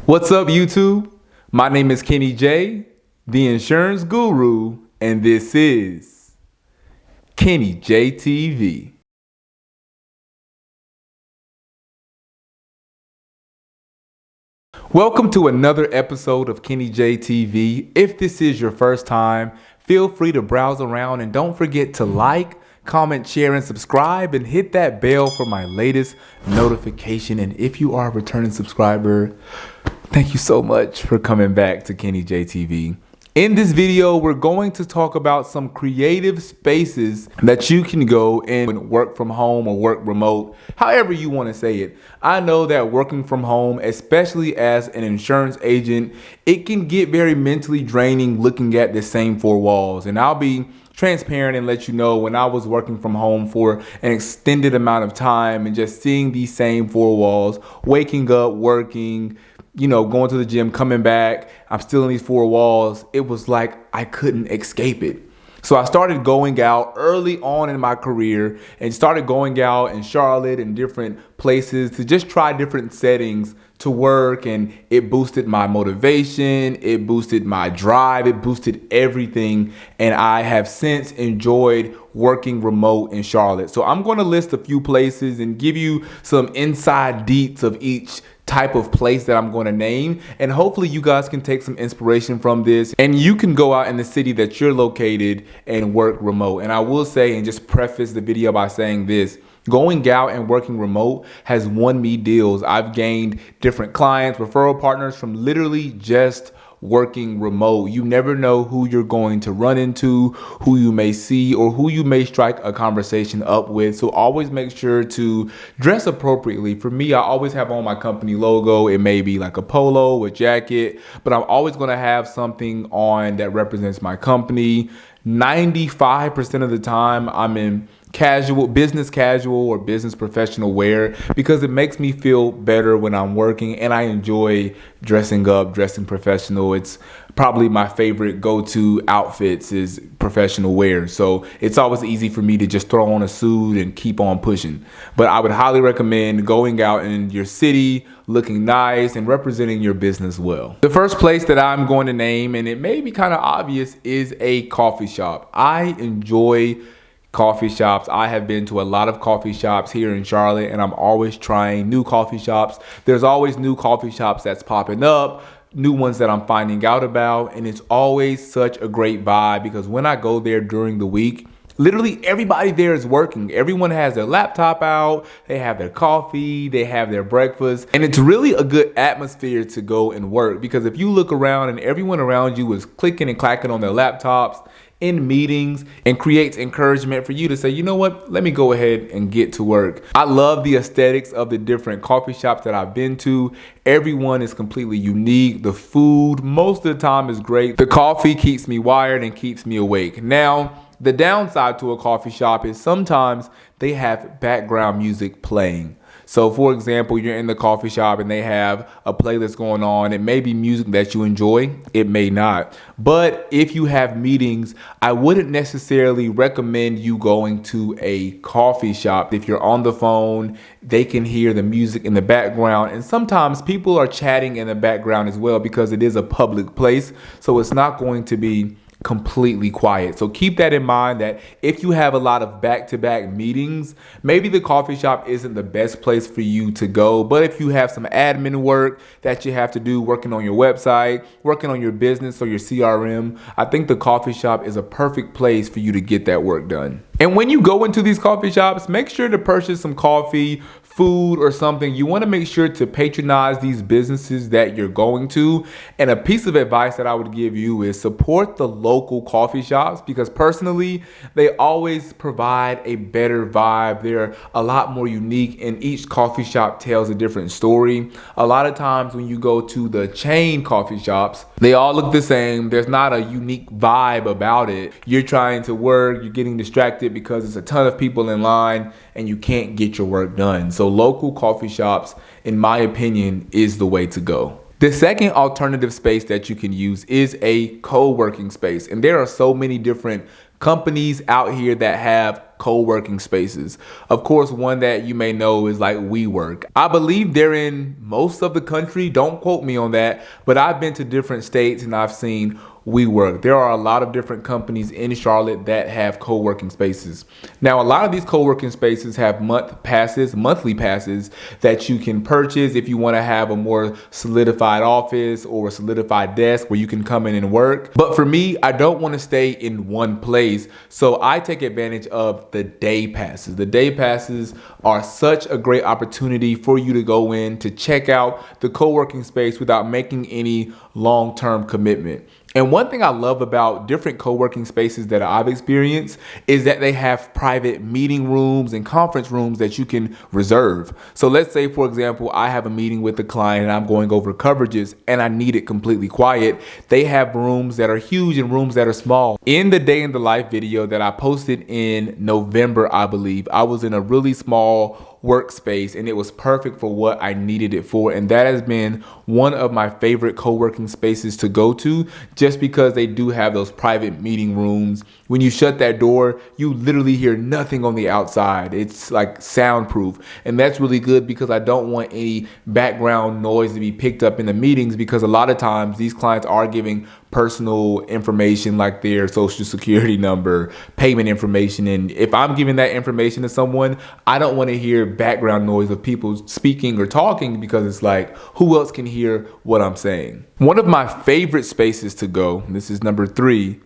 What's up, YouTube? My name is Kenny J, the insurance guru, and this is Kenny J TV. Welcome to another episode of Kenny J TV. If this is your first time, feel free to browse around and don't forget to like, comment, share, and subscribe, and hit that bell for my latest notification. And if you are a returning subscriber, thank you so much for coming back to Kenny J TV. In this video, we're going to talk about some creative spaces that you can go and work from home or work remote, however you want to say it. I know that working from home, especially as an insurance agent, it can get very mentally draining looking at the same four walls. And I'll be transparent and let you know, when I was working from home for an extended amount of time and just seeing these same four walls, waking up, working, going to the gym, coming back, I'm still in these four walls. It was like I couldn't escape it. So I started going out early on in my career and started going out in Charlotte and different places to just try different settings to work, and it boosted my motivation, it boosted my drive, it boosted everything, and I have since enjoyed working remote in Charlotte. So I'm going to list a few places and give you some inside deets of each type of place that I'm going to name, and hopefully you guys can take some inspiration from this and you can go out in the city that you're located and work remote. And I will say, and just preface the video by saying this: going out and working remote has won me deals. I've gained different clients, referral partners from literally just working remote. You never know who you're going to run into, who you may see, or who you may strike a conversation up with. So always make sure to dress appropriately. For me, I always have on my company logo. It may be like a polo, a jacket, but I'm always going to have something on that represents my company. 95% of the time I'm in business casual or business professional wear, because it makes me feel better when I'm working, and I enjoy dressing up, dressing professional. It's probably my favorite go-to outfits is professional wear. So it's always easy for me to just throw on a suit and keep on pushing. But I would highly recommend going out in your city, looking nice and representing your business well. The first place that I'm going to name, and it may be kind of obvious, is a coffee shop. I enjoy coffee shops. I have been to a lot of coffee shops here in Charlotte, and I'm always trying new coffee shops. There's always new coffee shops that's popping up, new ones that I'm finding out about, and it's always such a great vibe, because when I go there during the week, literally everybody there is working. Everyone has their laptop out, they have their coffee, they have their breakfast, and it's really a good atmosphere to go and work, because if you look around and everyone around you is clicking and clacking on their laptops in meetings, and creates encouragement for you to say, you know what, let me go ahead and get to work. I love the aesthetics of the different coffee shops that I've been to. Everyone is completely unique. The food most of the time is great. The coffee keeps me wired and keeps me awake. Now, the downside to a coffee shop is sometimes they have background music playing. So for example, you're in the coffee shop and they have a playlist going on. It may be music that you enjoy, it may not. But if you have meetings, I wouldn't necessarily recommend you going to a coffee shop. If you're on the phone, they can hear the music in the background. And sometimes people are chatting in the background as well, because it is a public place. So it's not going to be completely quiet. So keep that in mind, that if you have a lot of back-to-back meetings, maybe the coffee shop isn't the best place for you to go. But if you have some admin work that you have to do, working on your website, working on your business or your CRM, I think the coffee shop is a perfect place for you to get that work done. And when you go into these coffee shops, make sure to purchase some coffee, food, or something. You want to make sure to patronize these businesses that you're going to. And a piece of advice that I would give you is support the local coffee shops, because personally, they always provide a better vibe. They're a lot more unique, and each coffee shop tells a different story. A lot of times when you go to the chain coffee shops, they all look the same. There's not a unique vibe about it. You're trying to work, you're getting distracted because there's a ton of people in line and you can't get your work done. So local coffee shops, in my opinion, is the way to go. The second alternative space that you can use is a co-working space. And there are so many different companies out here that have co-working spaces. Of course, one that you may know is like WeWork. I believe they're in most of the country. Don't quote me on that, but I've been to different states and I've seen WeWork. There are a lot of different companies in Charlotte that have co-working spaces. Now, a lot of these co-working spaces have monthly passes that you can purchase if you want to have a more solidified office or a solidified desk where you can come in and work. But for me, I don't want to stay in one place, so I take advantage of the day passes. The day passes are such a great opportunity for you to go in to check out the co-working space without making any long-term commitment. And one thing I love about different co-working spaces that I've experienced is that they have private meeting rooms and conference rooms that you can reserve. So let's say, for example, I have a meeting with a client and I'm going over coverages and I need it completely quiet. They have rooms that are huge and rooms that are small. In the day in the life video that I posted in November, I believe, I was in a really small workspace and it was perfect for what I needed it for. And that has been one of my favorite co-working spaces to go to, just because they do have those private meeting rooms. When you shut that door, you literally hear nothing on the outside. It's like soundproof. And that's really good because I don't want any background noise to be picked up in the meetings, because a lot of times these clients are giving personal information like their social security number, payment information. And if I'm giving that information to someone, I don't want to hear background noise of people speaking or talking, because it's like, who else can hear what I'm saying? One of my favorite spaces to go, and this is number 3,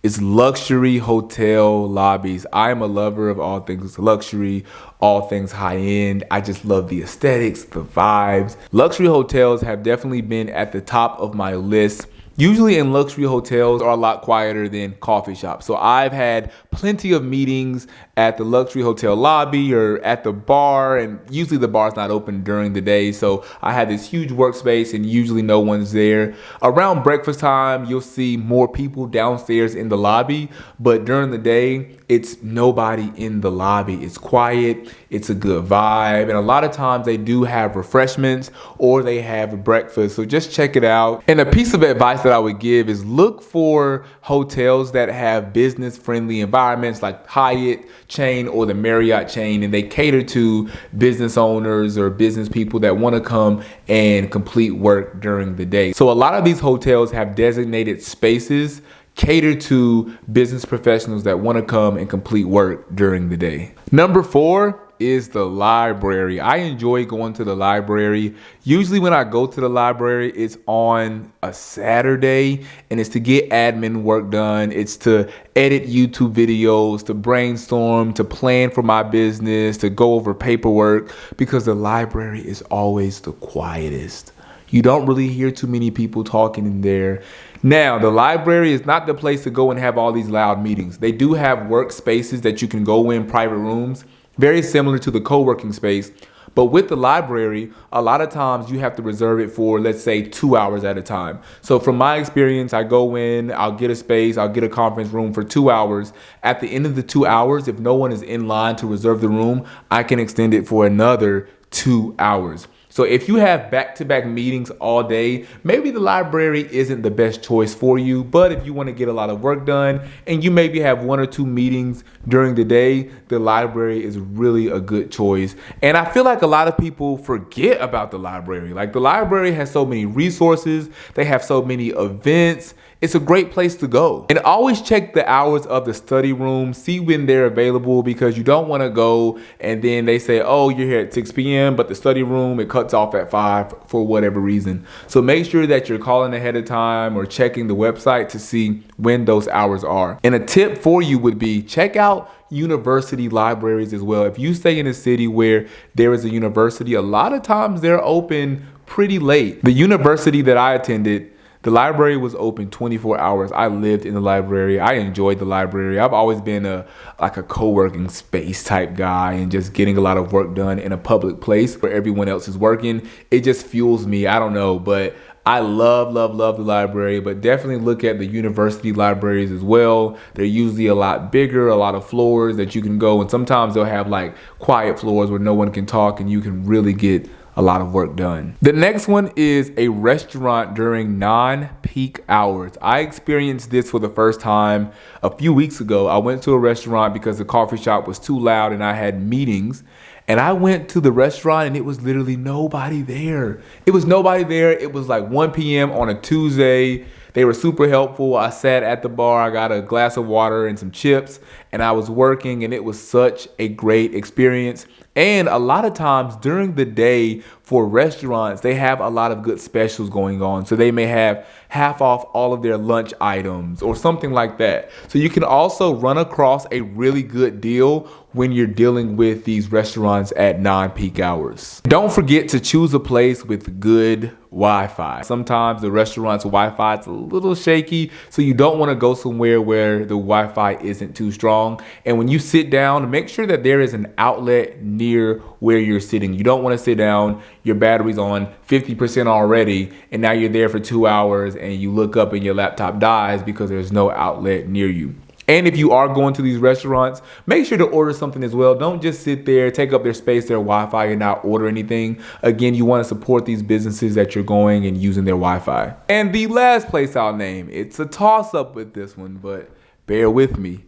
is luxury hotel lobbies. I am a lover of all things luxury, all things high end. I just love the aesthetics, the vibes. Luxury hotels have definitely been at the top of my list. Usually in luxury hotels are a lot quieter than coffee shops. So I've had plenty of meetings at the luxury hotel lobby or at the bar, and usually the bar's not open during the day. So I have this huge workspace and usually no one's there. Around breakfast time, you'll see more people downstairs in the lobby, but during the day, it's nobody in the lobby. It's quiet, it's a good vibe, and a lot of times they do have refreshments or they have breakfast. So just check it out. And a piece of advice that I would give is look for hotels that have business-friendly environments like Hyatt chain or the Marriott chain, and they cater to business owners or business people that want to come and complete work during the day. So a lot of these hotels have designated spaces catered to business professionals that want to come and complete work during the day. Number 4 is the library. I enjoy going to the library. Usually when I go to the library, it's on a Saturday, and it's to get admin work done. It's to edit YouTube videos, to brainstorm, to plan for my business, to go over paperwork, because the library is always the quietest. You don't really hear too many people talking in there. Now, the library is not the place to go and have all these loud meetings. They do have workspaces that you can go in, private rooms, very similar to the co-working space. But with the library, a lot of times you have to reserve it for, let's say, 2 hours at a time. So from my experience, I go in, I'll get a space, I'll get a conference room for 2 hours. At the end of the 2 hours, if no one is in line to reserve the room, I can extend it for another 2 hours. So if you have back-to-back meetings all day, maybe the library isn't the best choice for you. But if you want to get a lot of work done and you maybe have 1 or 2 meetings during the day, the library is really a good choice. And I feel like a lot of people forget about the library. Like, the library has so many resources. They have so many events. It's a great place to go. And always check the hours of the study room, see when they're available, because you don't want to go and then they say, oh, you're here at 6 p.m., but the study room, it cuts off at 5 for whatever reason. So make sure that you're calling ahead of time or checking the website to see when those hours are. And a tip for you would be check out university libraries as well. If you stay in a city where there is a university, a lot of times they're open pretty late. The university that I attended, the library was open 24 hours. I lived in the library. I enjoyed the library. I've always been a co-working space type guy, and just getting a lot of work done in a public place where everyone else is working. It just fuels me. I don't know, but I love the library. But definitely look at the university libraries as well. They're usually a lot bigger, a lot of floors that you can go, and sometimes they'll have like quiet floors where no one can talk and you can really get a lot of work done. The next one is a restaurant during non-peak hours. I experienced this for the first time a few weeks ago. I went to a restaurant because the coffee shop was too loud and I had meetings. And I went to the restaurant and it was literally nobody there. It was nobody there. It was like 1 p.m. on a Tuesday. They were super helpful. I sat at the bar, I got a glass of water and some chips, and I was working, and it was such a great experience. And a lot of times during the day for restaurants, they have a lot of good specials going on. So they may have half off all of their lunch items or something like that. So you can also run across a really good deal when you're dealing with these restaurants at non-peak hours. Don't forget to choose a place with good Wi-Fi. Sometimes the restaurant's Wi-Fi is a little shaky, so you don't want to go somewhere where the Wi-Fi isn't too strong. And when you sit down, make sure that there is an outlet near where you're sitting. You don't want to sit down, your battery's on 50% already, and now you're there for 2 hours and you look up and your laptop dies because there's no outlet near you. And if you are going to these restaurants, make sure to order something as well. Don't just sit there, take up their space, their Wi-Fi, and not order anything. Again, you want to support these businesses that you're going and using their Wi-Fi. And the last place I'll name, it's a toss-up with this one, but bear with me.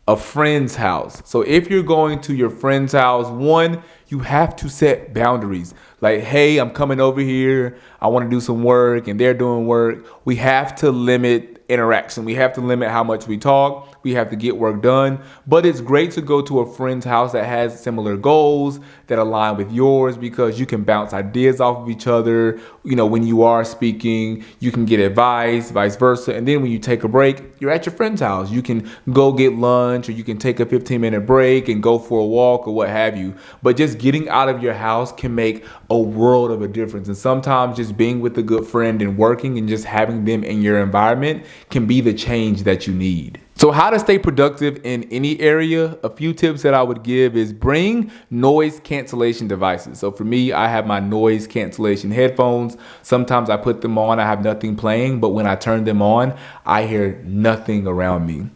A friend's house. So if you're going to your friend's house, one, you have to set boundaries. Like, hey, I'm coming over here. I want to do some work and they're doing work. We have to limit interaction. We have to limit how much we talk. We have to get work done. But it's great to go to a friend's house that has similar goals that align with yours, because you can bounce ideas off of each other. You know, when you are speaking, you can get advice, vice versa. And then when you take a break, you're at your friend's house. You can go get lunch, or you can take a 15-minute break and go for a walk or what have you. But just getting out of your house can make a world of a difference. And sometimes just being with a good friend and working and just having them in your environment can be the change that you need. So how to stay productive in any area? A few tips that I would give is bring noise cancellation devices. So for me, I have my noise cancellation headphones. Sometimes I put them on, I have nothing playing, but when I turn them on, I hear nothing around me.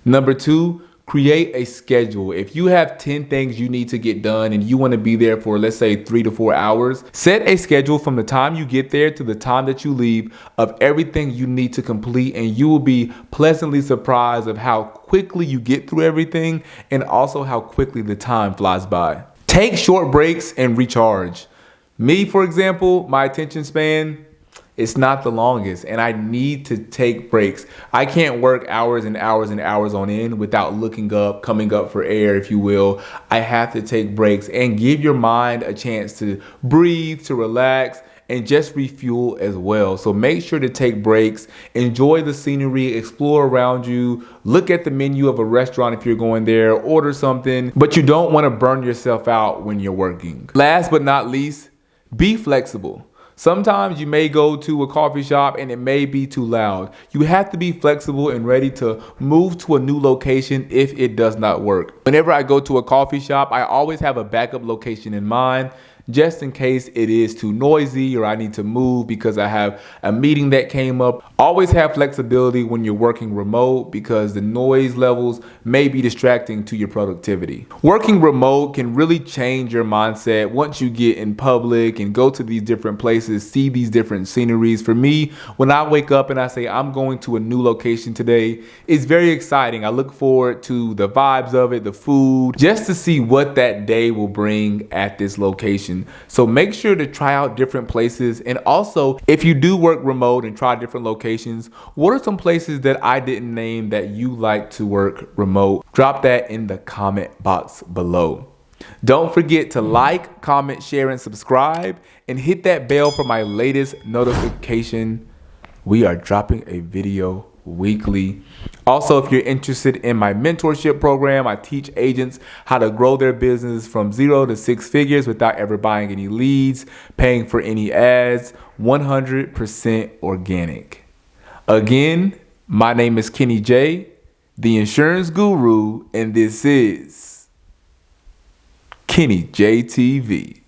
Number two, create a schedule. If you have 10 things you need to get done and you want to be there for, let's say, 3 to 4 hours, set a schedule from the time you get there to the time that you leave of everything you need to complete, and you will be pleasantly surprised of how quickly you get through everything and also how quickly the time flies by. Take short breaks and recharge. Me, for example, my attention span, it's not the longest, and I need to take breaks. I can't work hours and hours and hours on end without looking up, coming up for air, if you will. I have to take breaks and give your mind a chance to breathe, to relax, and just refuel as well. So make sure to take breaks, enjoy the scenery, explore around you, look at the menu of a restaurant if you're going there, order something, but you don't want to burn yourself out when you're working. Last but not least, be flexible. Sometimes you may go to a coffee shop and it may be too loud. You have to be flexible and ready to move to a new location if it does not work. Whenever I go to a coffee shop, I always have a backup location in mind, just in case it is too noisy or I need to move because I have a meeting that came up. Always have flexibility when you're working remote, because the noise levels may be distracting to your productivity. Working remote can really change your mindset once you get in public and go to these different places, see these different sceneries. For me, when I wake up and I say I'm going to a new location today, it's very exciting. I look forward to the vibes of it, the food, just to see what that day will bring at this location. So make sure to try out different places. And also, if you do work remote and try different locations, what are some places that I didn't name that you like to work remote? Drop that in the comment box below. Don't forget to like, comment, share, and subscribe, and hit that bell for my latest notification. We are dropping a video weekly. Also, if you're interested in my mentorship program, I teach agents how to grow their business from 0 to 6 figures without ever buying any leads, paying for any ads, 100% organic. Again, my name is Kenny J, the insurance guru, and this is Kenny J TV.